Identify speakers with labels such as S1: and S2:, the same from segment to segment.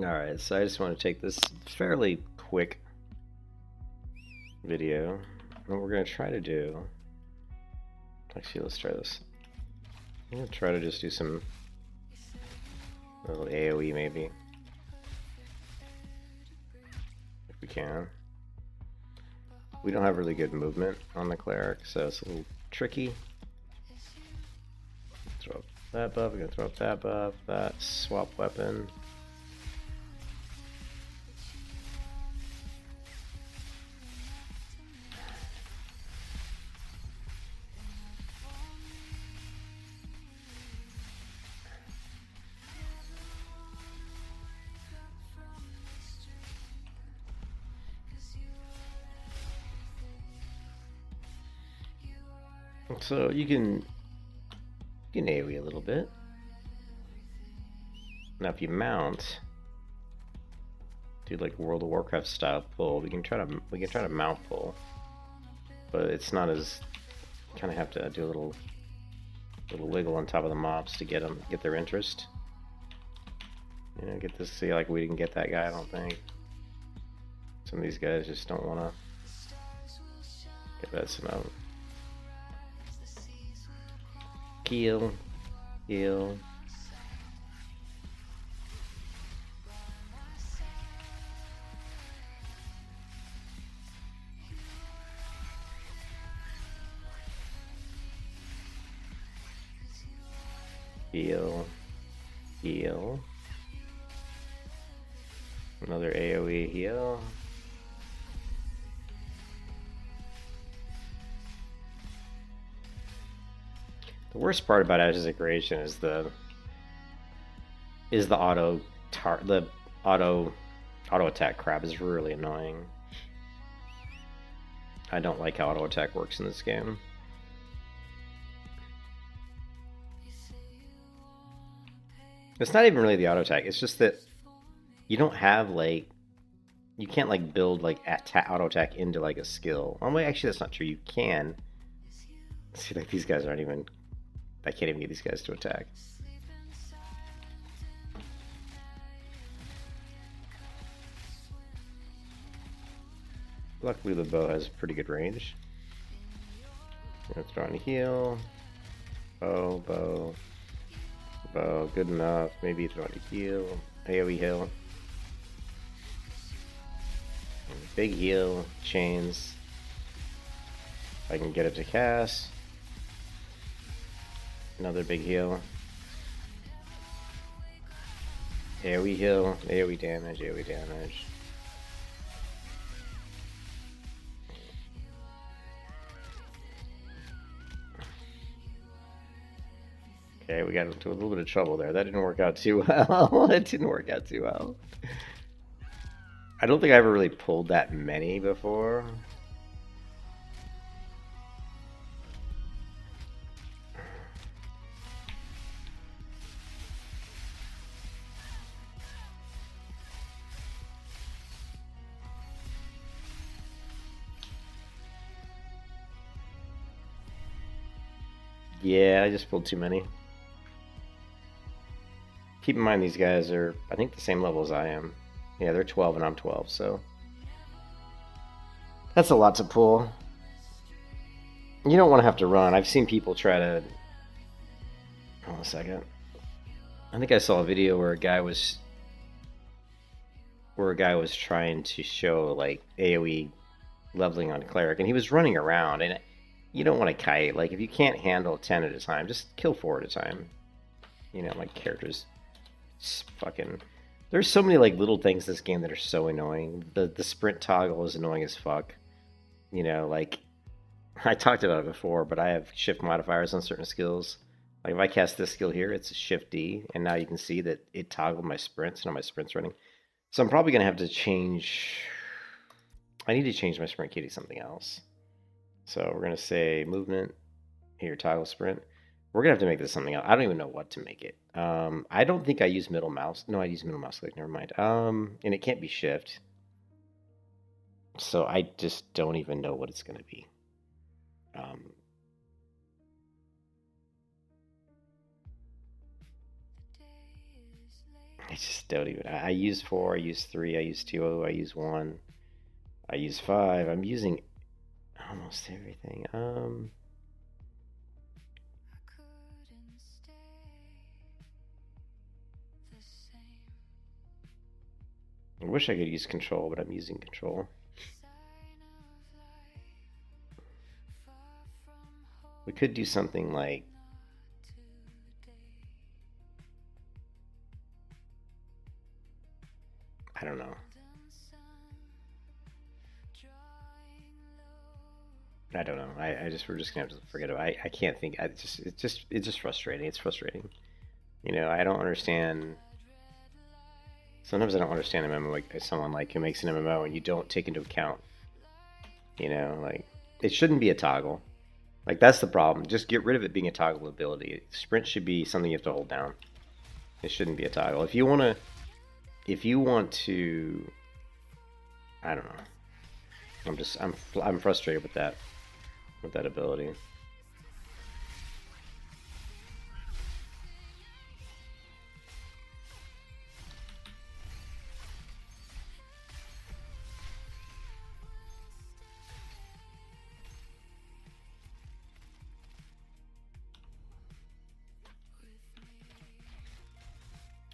S1: Alright, so I just want to take this fairly quick video. What we're going to try to do... Actually, let's try this. I'm going to try to just do some little AoE maybe. If we can. We don't have really good movement on the Cleric, so it's a little tricky. Throw up that buff, we're going to throw up that buff, that swap weapon. So you can AoE a little bit. Now if you mount, do like World of Warcraft style pull, we can try to mount pull, but it's not as, kind of have to do a little wiggle on top of the mobs to get their interest. You know, get this. See, like we didn't get that guy. I don't think. Some of these guys just don't want to get that. So no. Heal. Heal. Heal. Heal. Another AoE heal. The worst part about Ashes of Creation is the auto attack crap is really annoying. I don't like how auto attack works in this game. It's not even really the auto attack. It's just that you don't have like, you can't like build like auto attack into like a skill. Oh, well, actually that's not true. You can. See, like these guys aren't even. I can't even get these guys to attack. Luckily the bow has pretty good range. Let's throw on heal. Bow. Good enough. Maybe throw on heal. AoE heal. Big heal. Chains. I can get it to cast. Another big heal. AoE heal. AoE damage. AoE damage. Okay, we got into a little bit of trouble there. That didn't work out too well. It didn't work out too well. I don't think I ever really pulled that many before. Yeah, I just pulled too many. Keep in mind these guys are, I think, the same level as I am. Yeah, they're 12 and I'm 12, so... That's a lot to pull. You don't want to have to run. I've seen people try to... Hold on a second. I think I saw a video where a guy was trying to show, like, AoE leveling on Cleric, and he was running around, and you don't want to kite. Like, if you can't handle 10 at a time, just kill 4 at a time. You know, my character's fucking... There's so many, like, little things in this game that are so annoying. The sprint toggle is annoying as fuck. You know, like, I talked about it before, but I have shift modifiers on certain skills. Like, if I cast this skill here, it's a shift D, and now you can see that it toggled my sprints, and my sprint's running. So I'm probably going to have to change... I need to change my sprint key to something else. So we're going to say movement, here, toggle sprint. We're going to have to make this something else. I don't even know what to make it. I don't think I use middle mouse. No, I use middle mouse click, never mind. And it can't be shift. So I just don't even know what it's going to be. I just don't even. I use 4, I use 3, I use 2, I use 1, I use 5. I'm using almost everything. I wish I could use control, but I'm using control. We could do something like I don't know. I don't know. We're just gonna have to forget about it. I can't think. It's just frustrating. It's frustrating. You know, I don't understand. Sometimes I don't understand a MMO like someone like who makes an MMO and you don't take into account. You know, like it shouldn't be a toggle. Like that's the problem. Just get rid of it being a toggle ability. Sprint should be something you have to hold down. It shouldn't be a toggle. If you want to, I don't know. I'm frustrated with that ability.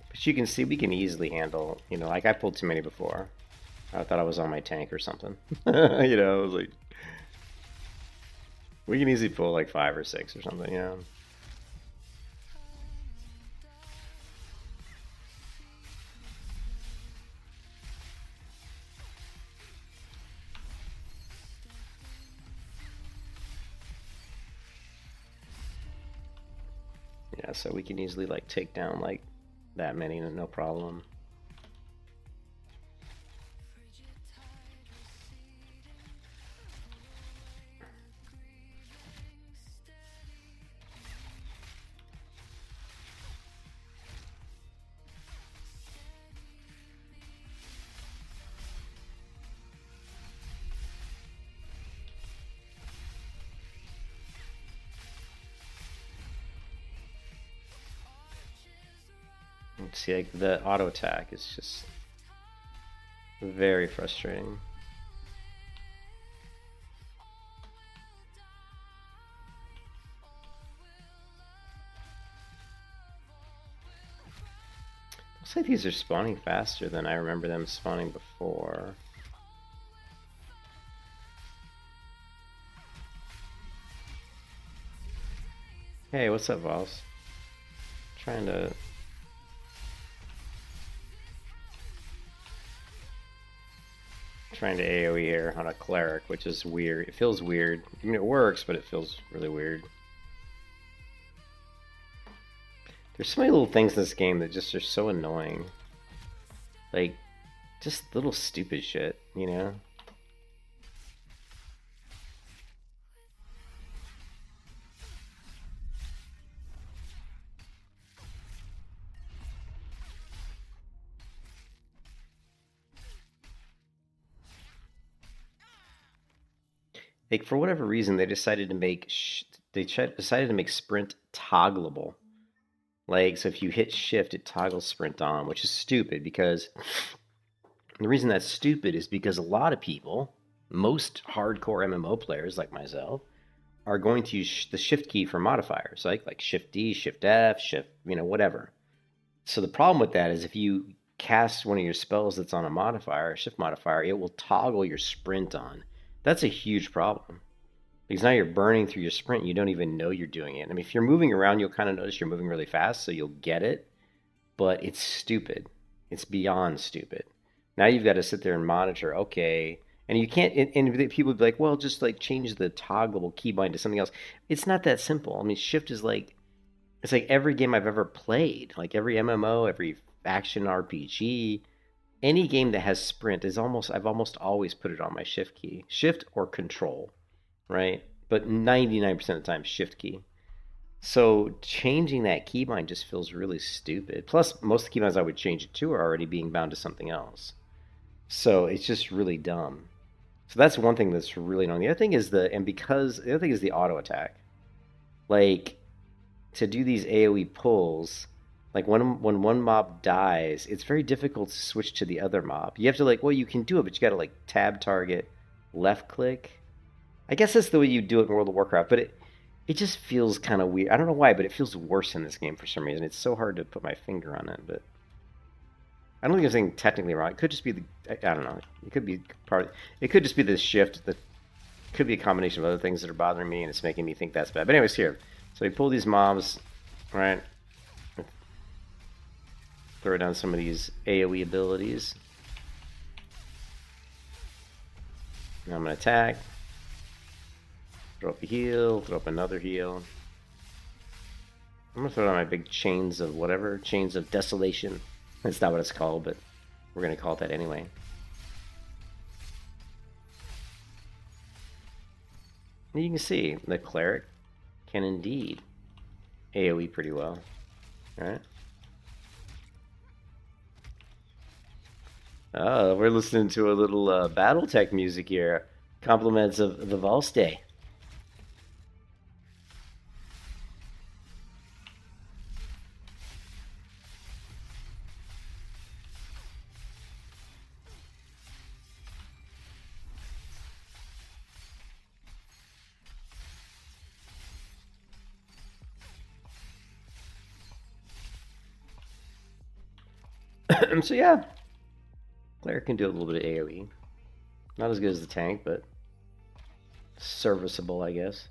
S1: But you can see we can easily handle, you know, like I pulled too many before. I thought I was on my tank or something. You know, I was like, we can easily pull like 5 or 6 or something, yeah. Yeah, so we can easily like take down like that many, no problem. Let's see, like the auto attack is just very frustrating. Looks like these are spawning faster than I remember them spawning before. Hey, what's up, Vols? Trying to AoE here on a Cleric, which is weird. It feels weird. I mean, it works, but it feels really weird. There's so many little things in this game that just are so annoying. Like, just little stupid shit, you know? Like, for whatever reason, they decided to make decided to make sprint toggleable. Like, so if you hit shift, it toggles sprint on, which is stupid because the reason that's stupid is because a lot of people, most hardcore MMO players like myself, are going to use the shift key for modifiers, like shift D, shift F, shift, you know, whatever. So the problem with that is if you cast one of your spells that's on a modifier, a shift modifier, it will toggle your sprint on. That's a huge problem. Because now you're burning through your sprint, you don't even know you're doing it. I mean, if you're moving around, you'll kind of notice you're moving really fast, so you'll get it. But it's stupid. It's beyond stupid. Now you've got to sit there and monitor, okay. And you can't, and people would be like, well, just like change the toggleable keybind to something else. It's not that simple. I mean, shift is like, it's like every game I've ever played, like every MMO, every action RPG, any game that has sprint is I've almost always put it on my shift key. Shift or control, right? But 99% of the time, shift key. So changing that keybind just feels really stupid. Plus, most of the keybinds I would change it to are already being bound to something else. So it's just really dumb. So that's one thing that's really annoying. The other thing is the other thing is the auto attack. Like to do these AoE pulls, Like when one mob dies, it's very difficult to switch to the other mob. You have to like, well, you can do it, but you got to like tab target, left click. I guess that's the way you do it in World of Warcraft, but it just feels kind of weird. I don't know why, but it feels worse in this game for some reason. It's so hard to put my finger on it, but I don't think there's anything technically wrong. It could just be I don't know. It could be part. It could just be the shift. That could be a combination of other things that are bothering me, and it's making me think that's bad. But anyways, here. So we pull these mobs, right? Throw down some of these AoE abilities. Now I'm gonna attack. Throw up a heal. Throw up another heal. I'm gonna throw down my big chains of whatever. Chains of desolation. That's not what it's called, but we're gonna call it that anyway. And you can see the Cleric can indeed AoE pretty well. Alright. Oh, we're listening to a little Battletech music here. Compliments of the Valstay. So yeah, Cleric can do a little bit of AoE. Not as good as the tank, but serviceable, I guess.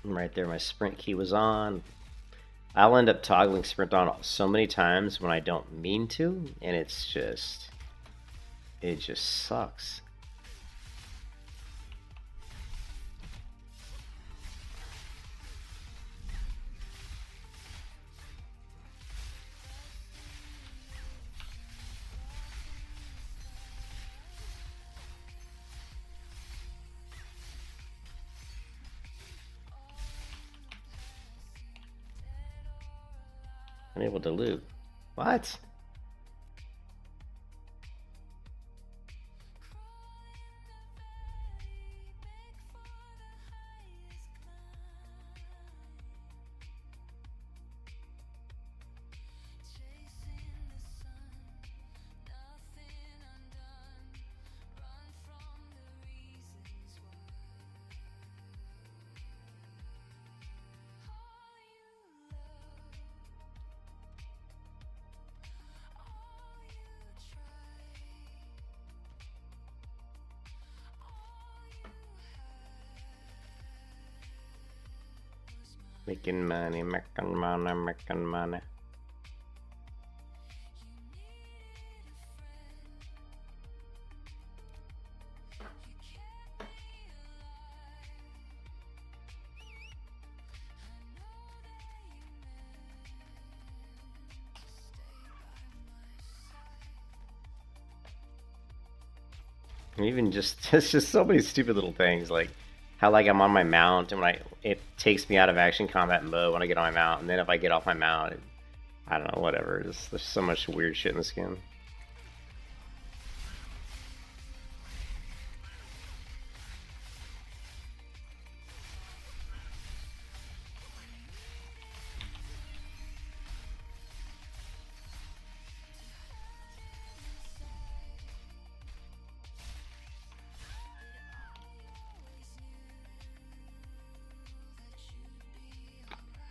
S1: Right there, my sprint key was on. I'll end up toggling sprint on so many times when I don't mean to, and it just sucks. Unable to loot. What? Making money, making money, making money. And even just, it's just so many stupid little things, like how like I'm on my mount and it takes me out of action combat mode when I get on my mount, and then if I get off my mount, I don't know, whatever. There's so much weird shit in this game.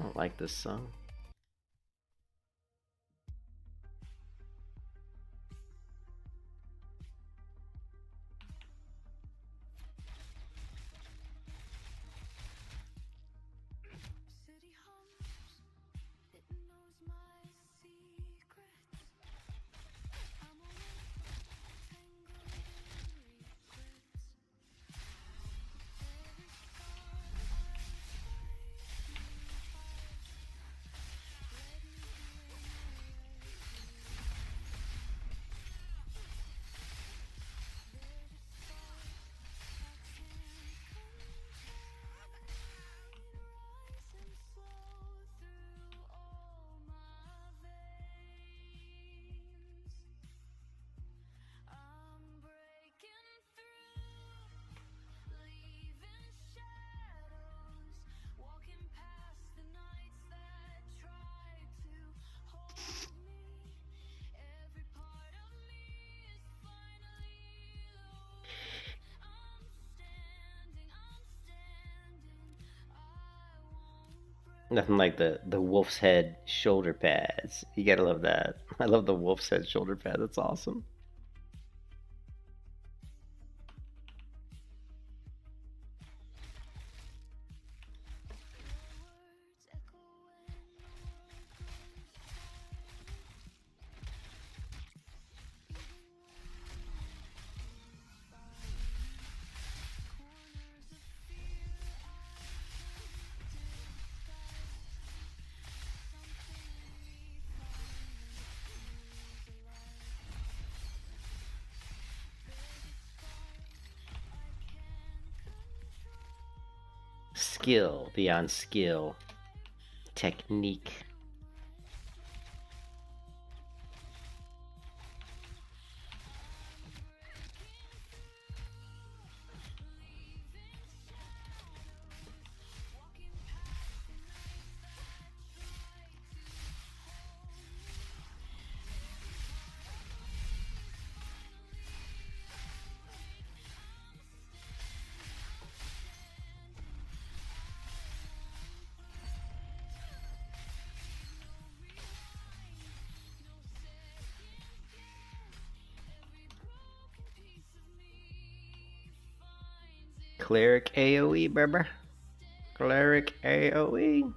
S1: I don't like this song. Nothing like the wolf's head shoulder pads. You gotta love that. I love the wolf's head shoulder pad. That's awesome. Skill beyond skill. Technique. Cleric AoE, brother. Cleric AoE.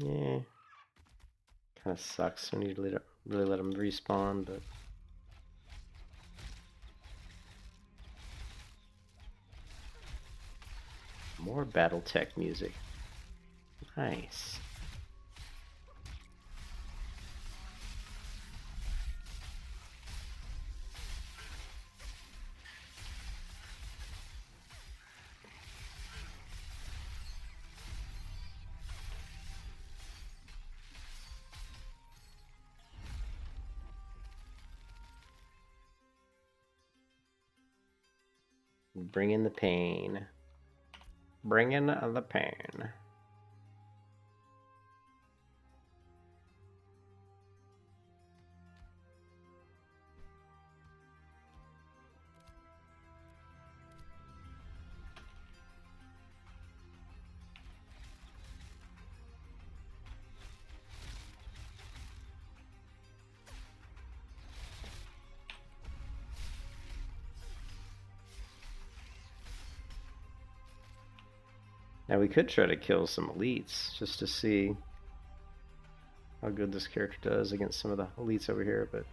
S1: Yeah. Kind of sucks when you really let them respawn, but... More Battletech music. Nice. Bring in the pain. Bring in the pain. Now we could try to kill some elites just to see how good this character does against some of the elites over here, but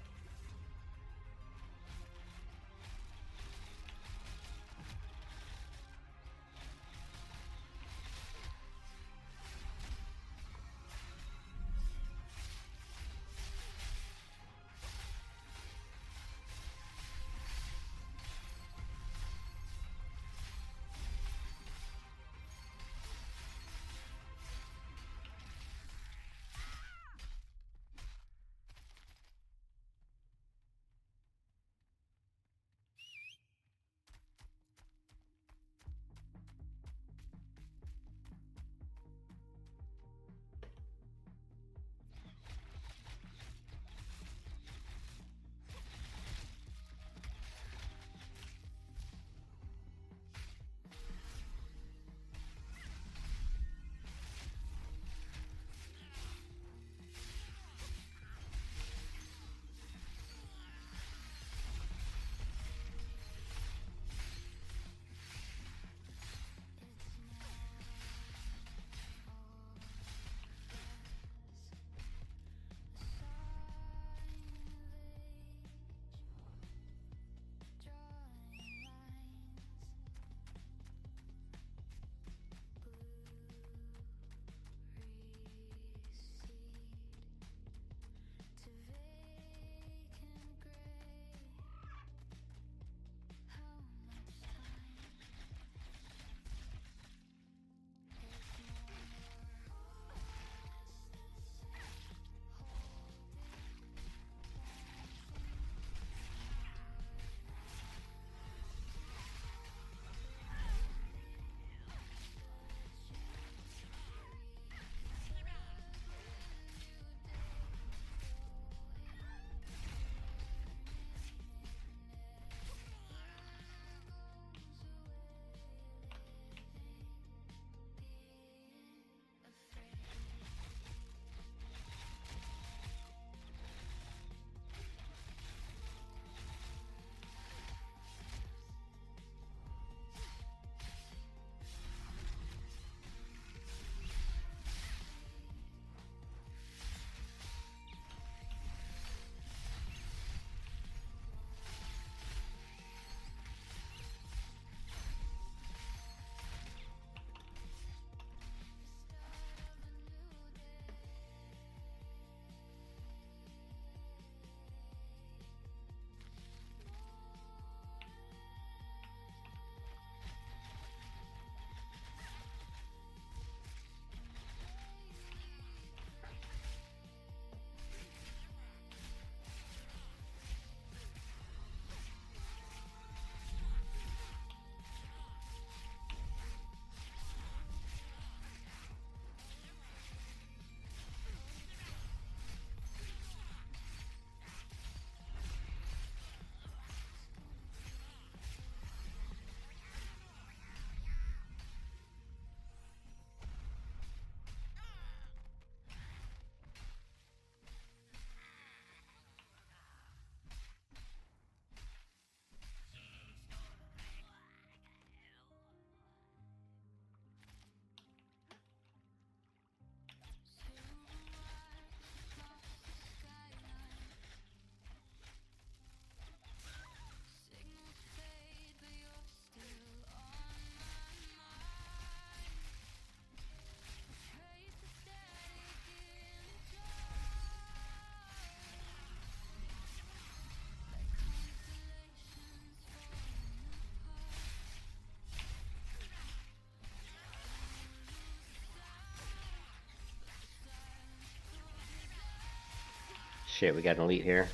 S1: Shit, we got an elite here.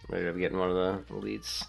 S1: Maybe I'm getting one of the elites.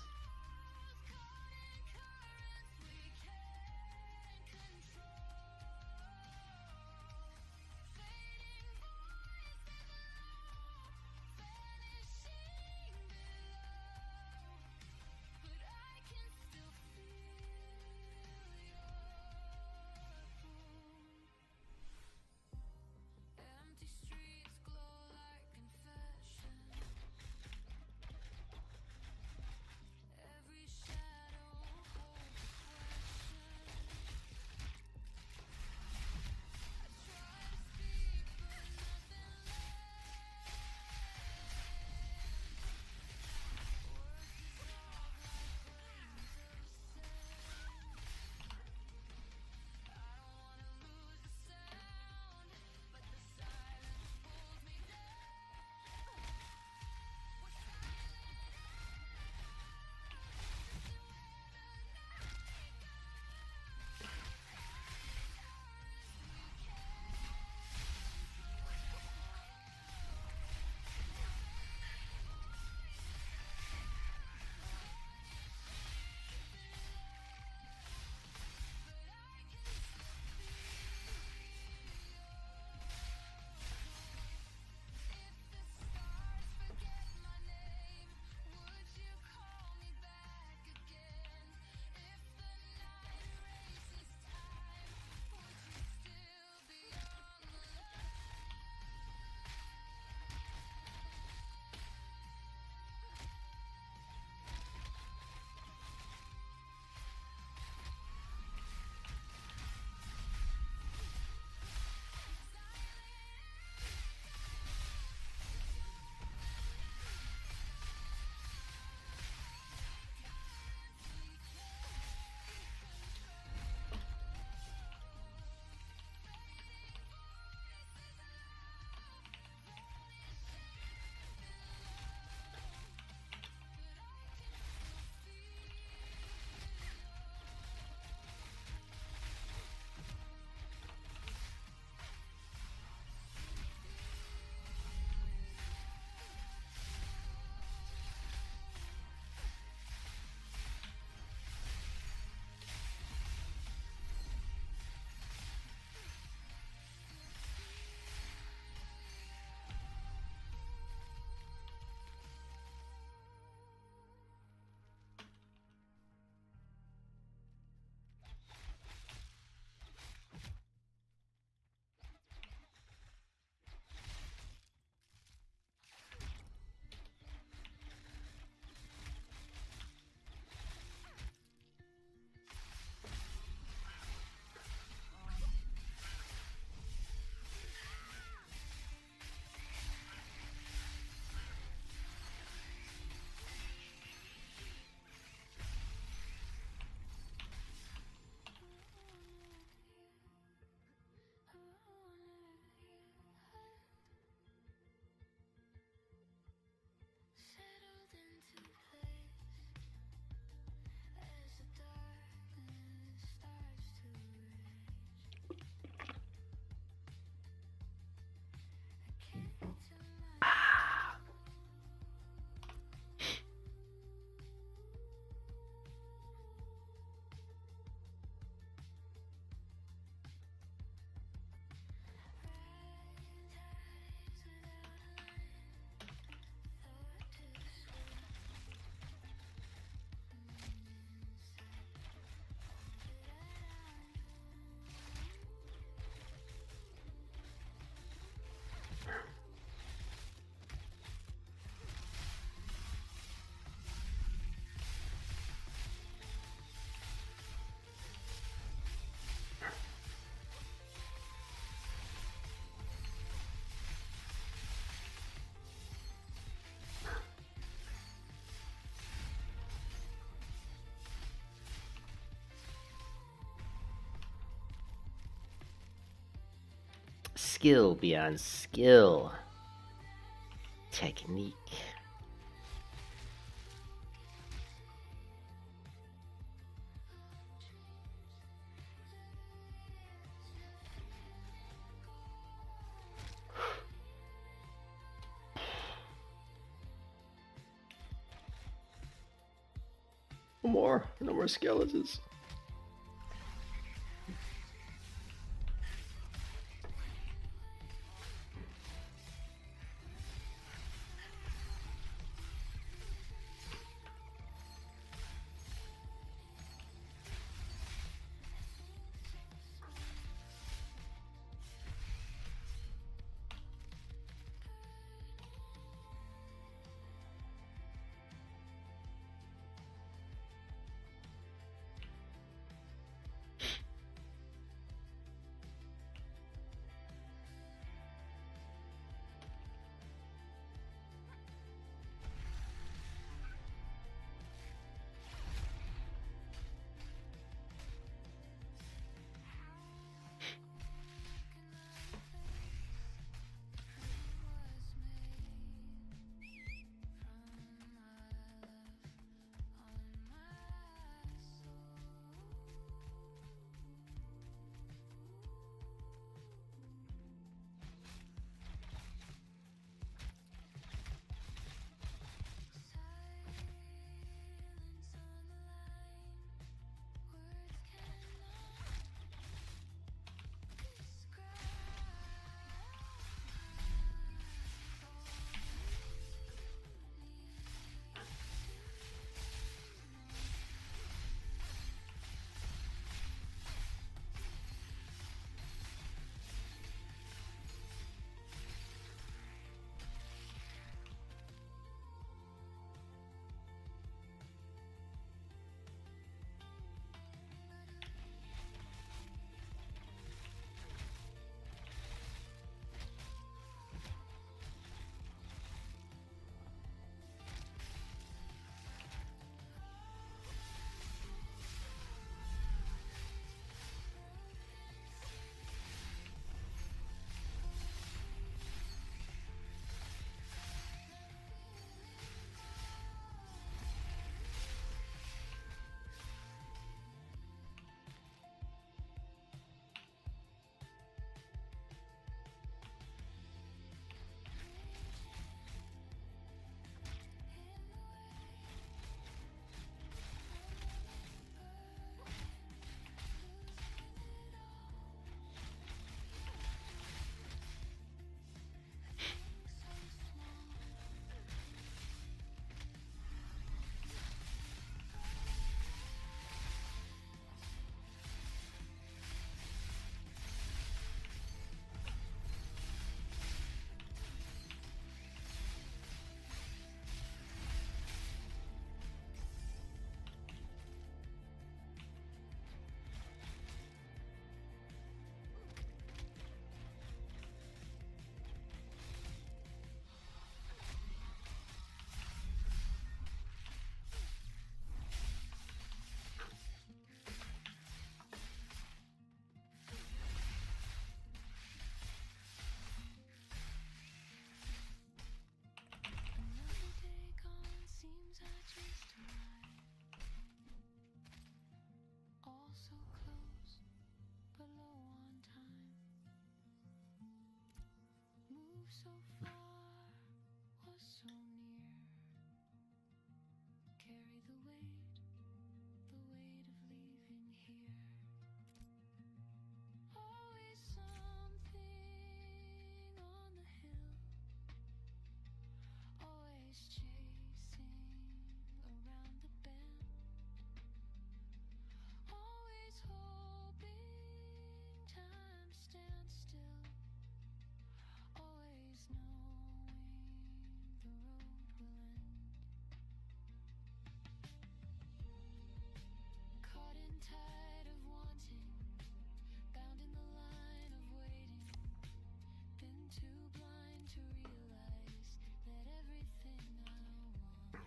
S1: Skill beyond skill. Technique. No more skeletons.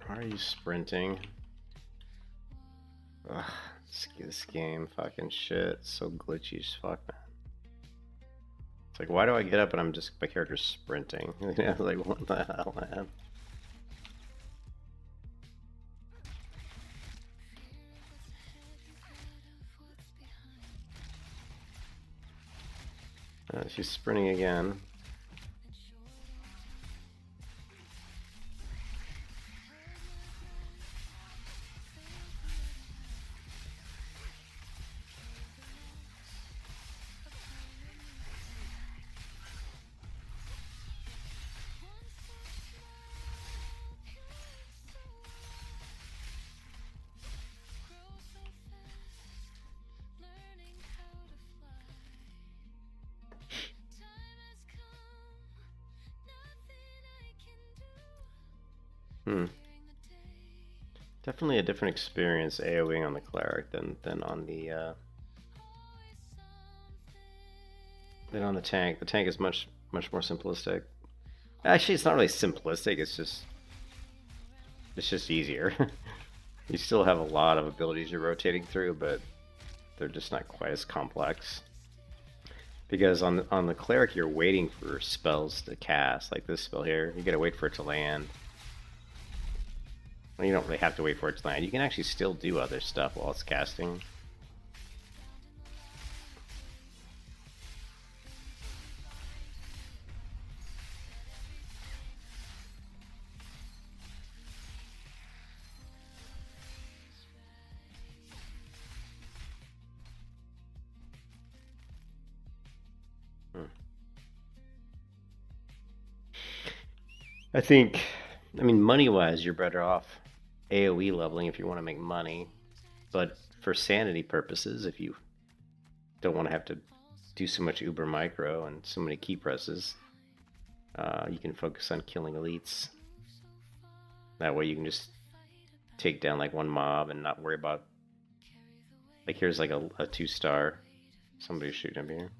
S1: Why are you sprinting? Ugh, this game fucking shit. It's so glitchy as fuck, man. It's like, why do I get up and my character's sprinting? You know, like, what the hell, man? She's sprinting again. Hmm. Definitely a different experience AoEing on the cleric than on the than on the tank. The tank is much more simplistic. Actually, it's not really simplistic. It's just easier. You still have a lot of abilities you're rotating through, but they're just not quite as complex. Because on the cleric, you're waiting for spells to cast, like this spell here. You gotta wait for it to land. Well, you don't really have to wait for it to land. You can actually still do other stuff while it's casting. I mean, money-wise, you're better off AoE leveling if you want to make money. But for sanity purposes, if you don't want to have to do so much uber micro and so many key presses, you can focus on killing elites. That way you can just take down like one mob and not worry about... Like here's like a 2-star. Somebody's shooting up here.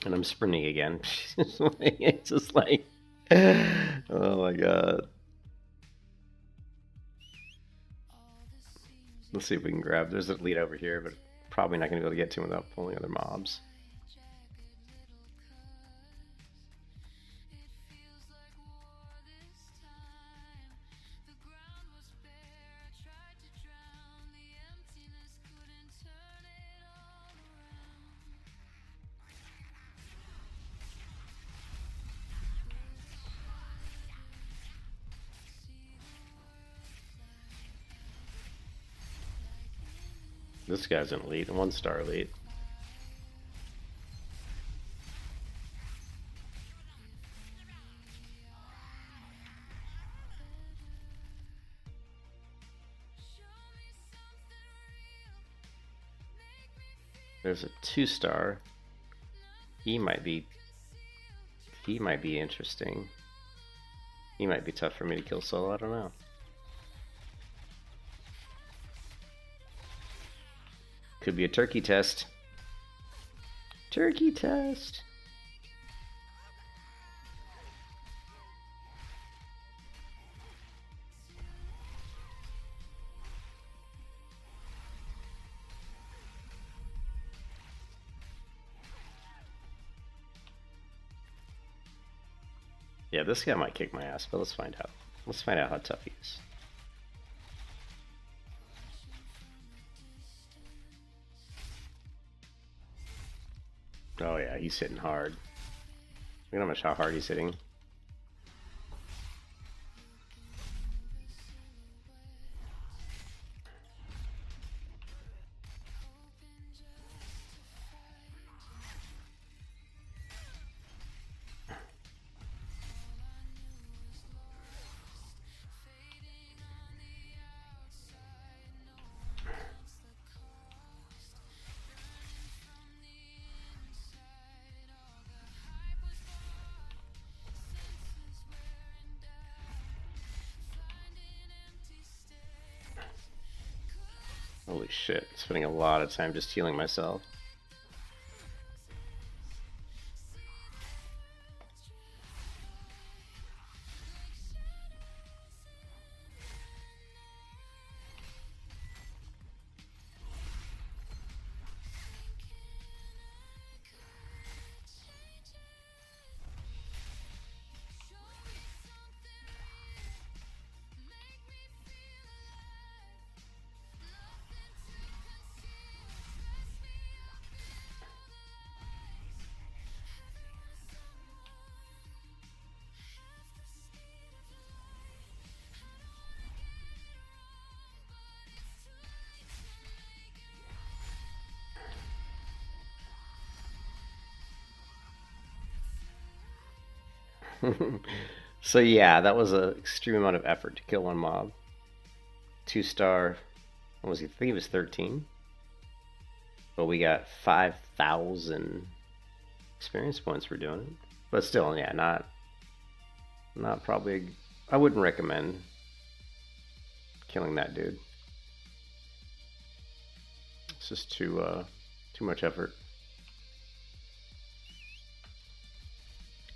S1: And I'm sprinting again. It's just like, oh my god. Let's see if we can grab. There's a lead over here, but probably not going to be able to get to him without pulling other mobs. This guy's an elite, a 1-star elite. There's a 2-star. He might be interesting. He might be tough for me to kill solo, I don't know. Could be a turkey test. Turkey test. Yeah, this guy might kick my ass, but let's find out. Let's find out how tough he is. Oh yeah, he's hitting hard. Look at how much how hard he's hitting. Holy shit, spending a lot of time just healing myself. So yeah, that was an extreme amount of effort to kill one mob. 2-star, what was he? I think he was 13. But we got 5,000 experience points for doing it. But still, yeah, not probably. I wouldn't recommend killing that dude. It's just too much effort.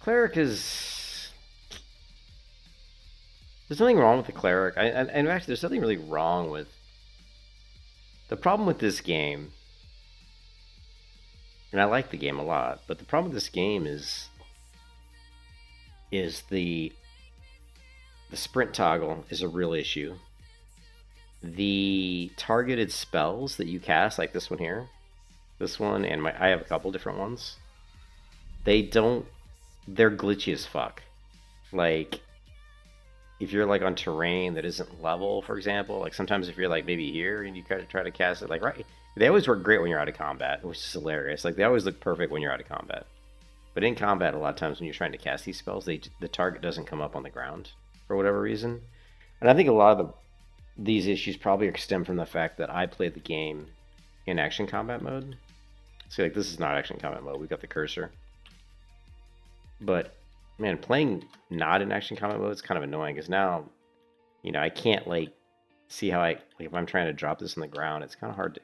S1: Cleric is. There's nothing wrong with the cleric. And actually, there's nothing really wrong with. The problem with this game, and I like the game a lot, but the problem with this game is the sprint toggle is a real issue. The targeted spells that you cast, like this one here, this one, and I have a couple different ones. They're glitchy as fuck. Like, if you're like on terrain that isn't level, for example, like sometimes if you're like maybe here and you try to cast it, like right, they always work great when you're out of combat, which is hilarious. Like they always look perfect when you're out of combat. But in combat, a lot of times when you're trying to cast these spells, the target doesn't come up on the ground for whatever reason. And I think a lot of these issues probably stem from the fact that I played the game in action combat mode. See, like this is not action combat mode. We've got the cursor. But man, playing not in action combat mode is kind of annoying because now, I can't like see how if I'm trying to drop this on the ground, it's kind of hard to.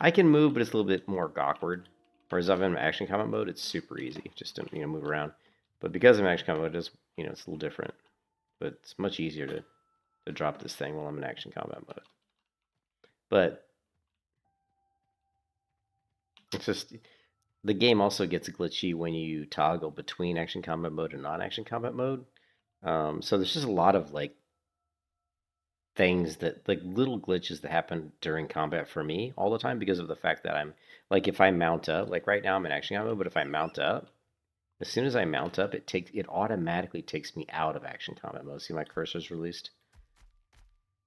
S1: I can move, but it's a little bit more awkward. Whereas if I'm in action combat mode, it's super easy just to move around. But because I'm in action combat mode, it's it's a little different. But it's much easier to drop this thing while I'm in action combat mode. But it's just the game also gets glitchy when you toggle between action combat mode and non-action combat mode. So there's just a lot of like things that like little glitches that happen during combat for me all the time because of the fact that I'm like if I mount up, like right now I'm in action combat mode, but if I mount up, as soon as I mount up, it automatically takes me out of action combat mode. See, my cursor's released.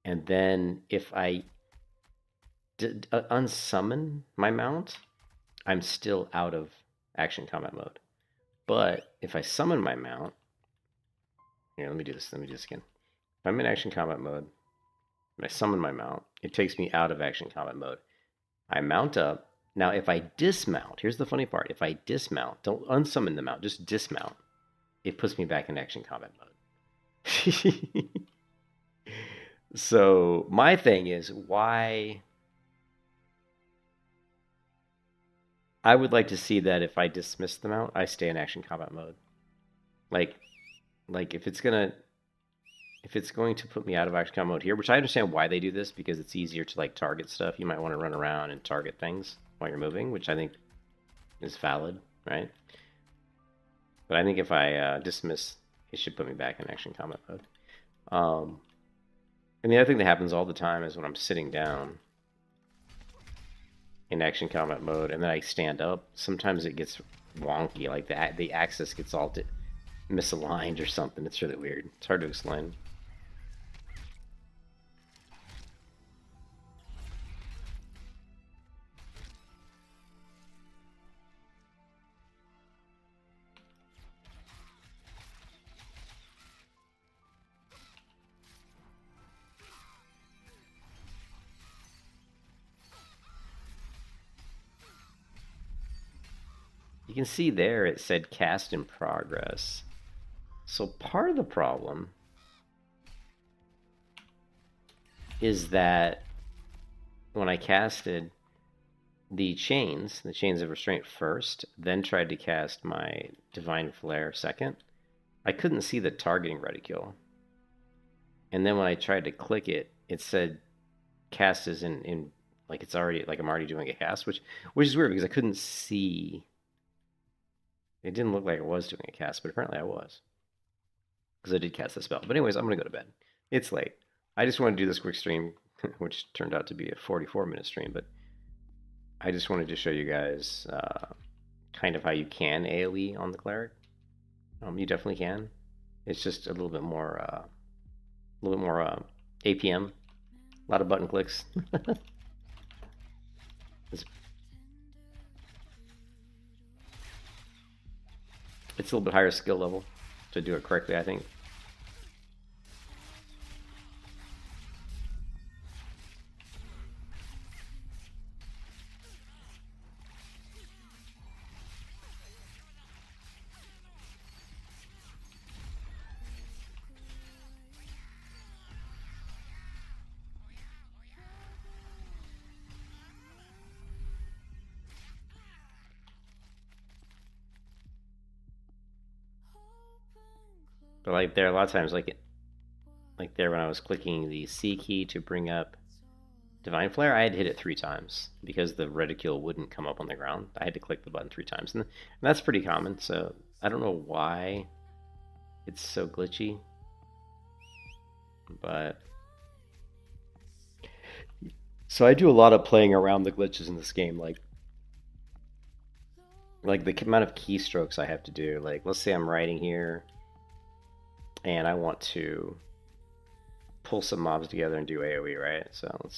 S1: And then if I unsummon my mount, I'm still out of action combat mode. But if I summon my mount, here, let me do this again. If I'm in action combat mode, and I summon my mount, it takes me out of action combat mode. I mount up. Now, if I dismount, here's the funny part. If I dismount, don't unsummon the mount, just dismount. It puts me back in action combat mode. So my thing is why I would like to see that if I dismiss the mount, I stay in action combat mode. Like if it's going to put me out of action combat mode here, which I understand why they do this because it's easier to like target stuff. You might want to run around and target things while you're moving, which I think is valid, right? But I think if I dismiss, it should put me back in action combat mode. And the other thing that happens all the time is when I'm sitting down in action combat mode and then I stand up, sometimes it gets wonky, like the axis gets all misaligned or something. It's really weird. It's hard to explain. You can see there it said cast in progress. So part of the problem is that when I casted the chains of restraint first, then tried to cast my divine flare second, I couldn't see the targeting reticule. And then when I tried to click it, it said cast is in like it's already like I'm already doing a cast, which is weird because I couldn't see. It didn't look like I was doing a cast, but apparently I was. Because I did cast the spell. But anyways, I'm going to go to bed. It's late. I just want to do this quick stream, which turned out to be a 44-minute stream, but I just wanted to show you guys kind of how you can AoE on the Cleric. You definitely can. It's just a little bit more APM. A lot of button clicks. It's a little bit higher skill level. to do it correctly, I think. But like there, a lot of times, like there when I was clicking the C key to bring up Divine Flare, I had to hit it 3 times because the reticule wouldn't come up on the ground. I had to click the button 3 times, and that's pretty common. So I don't know why it's so glitchy, but so I do a lot of playing around the glitches in this game, like the amount of keystrokes I have to do. Like let's say I'm writing here and I want to pull some mobs together and do AoE, right? So I'm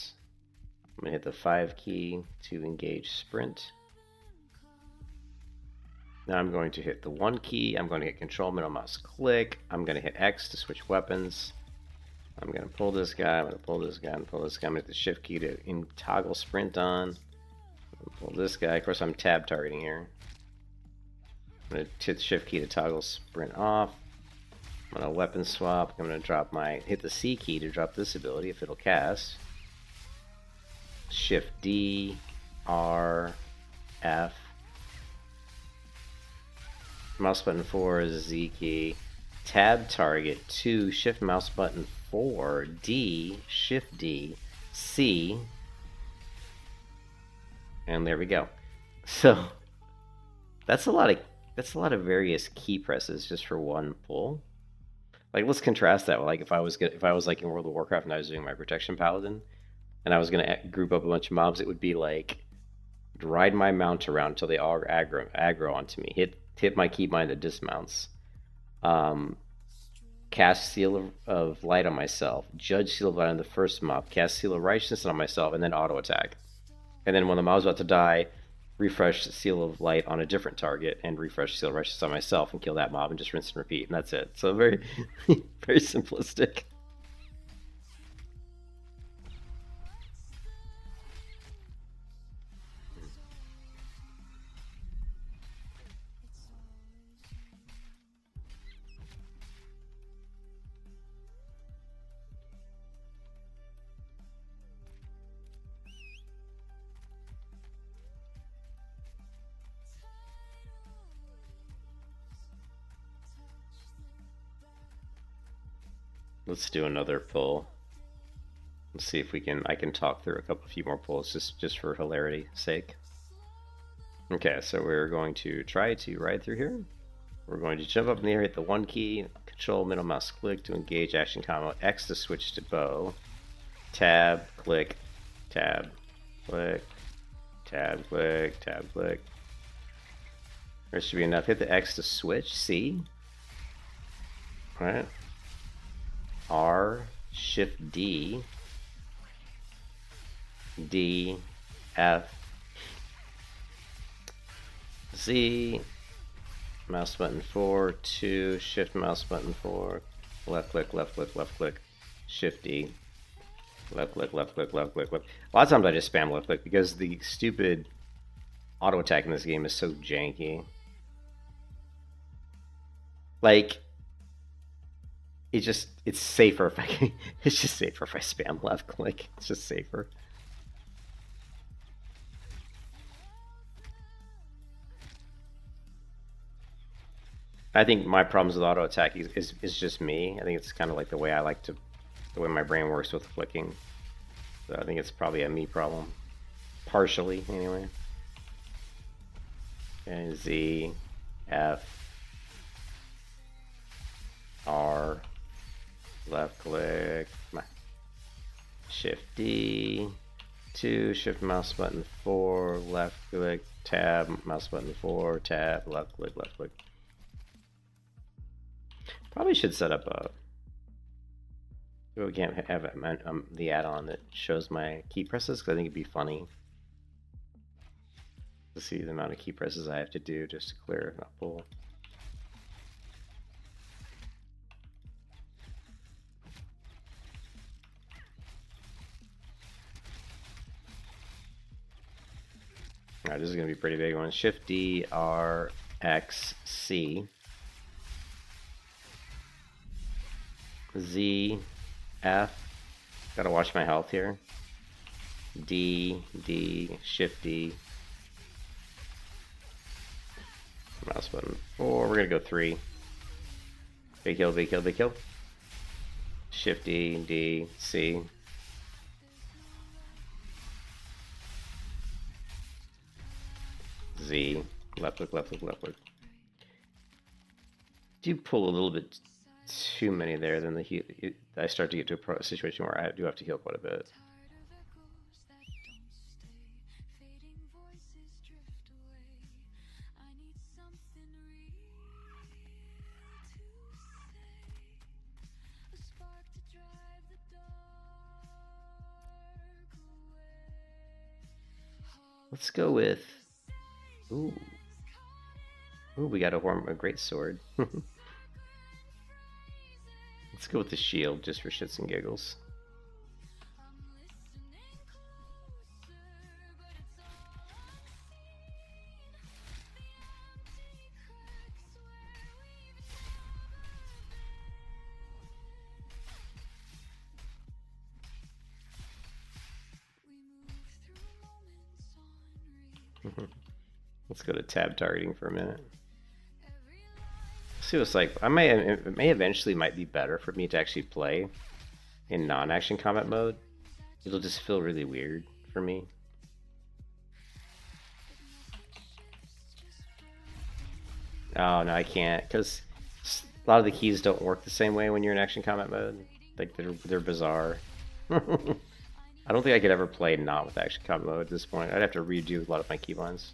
S1: gonna hit the 5 key to engage sprint. Now I'm going to hit the 1 key, I'm going to hit control middle mouse click, I'm going to hit X to switch weapons. I'm going to pull this guy, I'm going to pull this guy, and pull this guy. I'm going to hit the shift key to toggle sprint on. Pull this guy, of course I'm tab targeting here. I'm going to hit the shift key to toggle sprint off. I'm going to weapon swap. I'm going to hit the C key to drop this ability if it'll cast. Shift D, R, F. Mouse button 4 is Z key. Tab target 2, shift mouse button 4, D, shift D, C. And there we go. So that's a lot of various key presses just for one pull. Like let's contrast that with like if I was like in World of Warcraft and I was doing my protection paladin and I was gonna group up a bunch of mobs, it would be like ride my mount around until they all aggro onto me. Hit my keybind that dismounts. Cast Seal of Light on myself. Judge Seal of Light on the first mob. Cast Seal of Righteousness on myself, and then auto attack. And then when the mob's about to die, refresh Seal of Light on a different target and refresh Seal of Righteousness on myself and kill that mob and just rinse and repeat, and that's it. So very, very simplistic. Let's do another pull. Let's see if I can talk through a few more pulls just for hilarity's sake. Okay, so we're going to try to ride through here. We're going to jump up in the air, hit the 1 key, control middle mouse click to engage action combo, X to switch to bow, tab, click, tab, click, tab, click, tab, click. There should be enough. Hit the X to switch, C. Alright. R, shift D, D, F, Z, mouse button 4, 2, shift mouse button 4, left click, left click, left click, shift D, left click, left click, left click, left. A lot of times I just spam left click because the stupid auto attack in this game is so janky. Like, it's safer if it's just safer if I spam left click. It's just safer. I think my problems with auto attack is just me. I think it's kind of like the way my brain works with clicking. So I think it's probably a me problem. Partially, anyway. And Z, F, R, left click, shift D, 2, shift mouse button 4, left click, tab, mouse button 4, tab, left click, left click. Probably should set up a, we can't have the add-on that shows my key presses because I think it'd be funny to see the amount of key presses I have to do just to clear a pull. Alright, this is going to be a pretty big one. Shift D, R, X, C. Z, F. Gotta watch my health here. D, D, Shift D. Mouse button 4. We're gonna go 3. Big kill, big kill, big kill. Shift D, D, C. Z. Left click, left click, left click. Do pull a little bit too many there, then I start to get to a situation where I do have to heal quite a bit. Let's go with... Ooh. Ooh, we got a great sword. Let's go with the shield, just for shits and giggles. Let's go to tab targeting for a minute. See what it's like. It may eventually might be better for me to actually play in non-action combat mode. It'll just feel really weird for me. Oh no, I can't, because a lot of the keys don't work the same way when you're in action combat mode. Like they're bizarre. I don't think I could ever play not with action combat mode at this point. I'd have to redo a lot of my keybinds,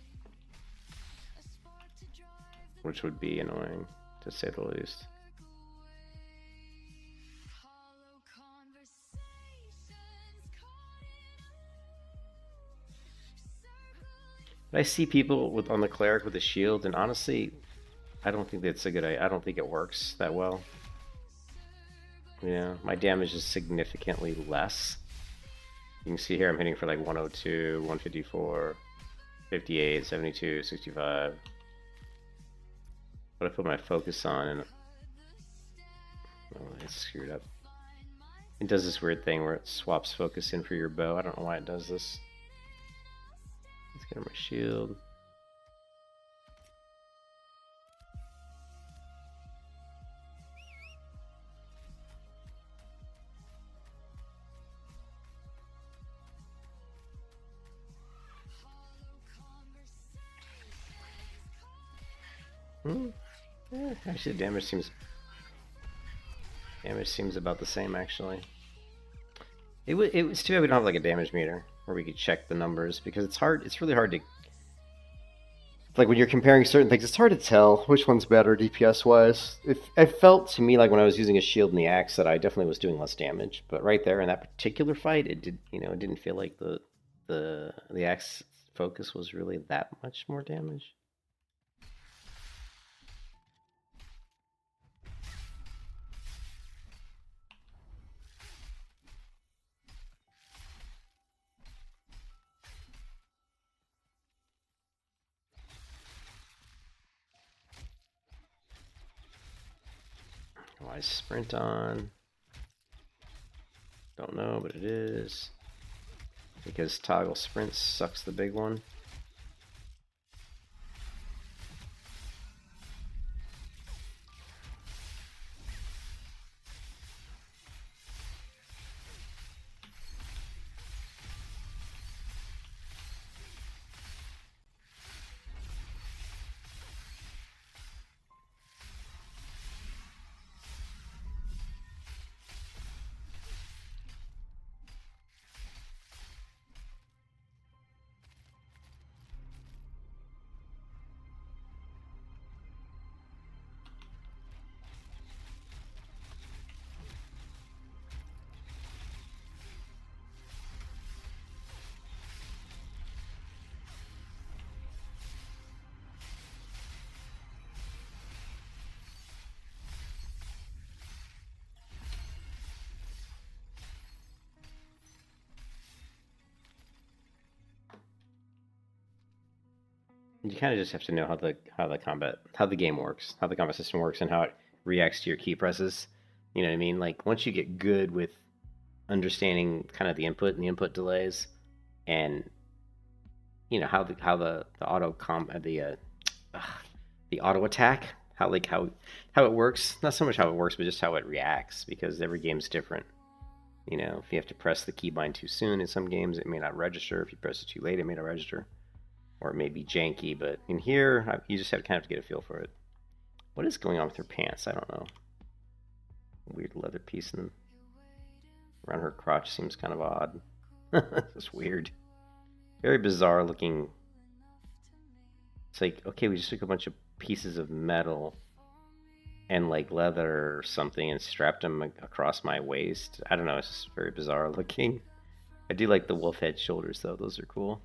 S1: which would be annoying, to say the least. But I see people on the Cleric with a shield, and honestly, I don't think that's a good idea. I don't think it works that well. Yeah, my damage is significantly less. You can see here I'm hitting for like 102, 154, 58, 72, 65. What I put my focus on, and oh, it's screwed up. It does this weird thing where it swaps focus in for your bow. I don't know why it does this. Let's get on my shield. Yeah, actually, damage seems about the same. Actually, it was too bad we don't have like a damage meter where we could check the numbers, because it's hard. It's really hard to, like, when you're comparing certain things, it's hard to tell which one's better DPS wise. It felt to me like when I was using a shield and the axe that I definitely was doing less damage, but right there in that particular fight, it did. It didn't feel like the axe focus was really that much more damage. Why sprint on? Don't know, but it is. Because toggle sprint sucks the big one. You kind of just have to know how the game works, how the combat system works, and how it reacts to your key presses. You know what I mean? Like once you get good with understanding kind of the input and the input delays, and you know how the the auto attack, how it works. Not so much how it works, but just how it reacts, because every game's different. You know, if you have to press the keybind too soon in some games, it may not register. If you press it too late, it may not register. Or it may be janky, but in here, you just have to kind of get a feel for it. What is going on with her pants? I don't know. Weird leather piece in them. Around her crotch seems kind of odd. It's weird. Very bizarre looking. It's like, okay, we just took a bunch of pieces of metal and like leather or something and strapped them across my waist. I don't know, it's just very bizarre looking. I do like the wolf head shoulders though, those are cool.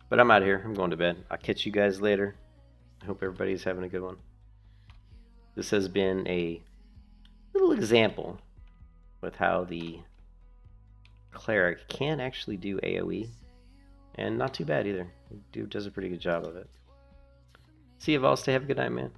S1: But I'm out of here, I'm going to bed. I'll catch you guys later. I hope everybody's having a good one. This has been a little example with how the Cleric can actually do AoE. And not too bad either. Dude does a pretty good job of it. See you, Vol. Stay. Have a good night, man.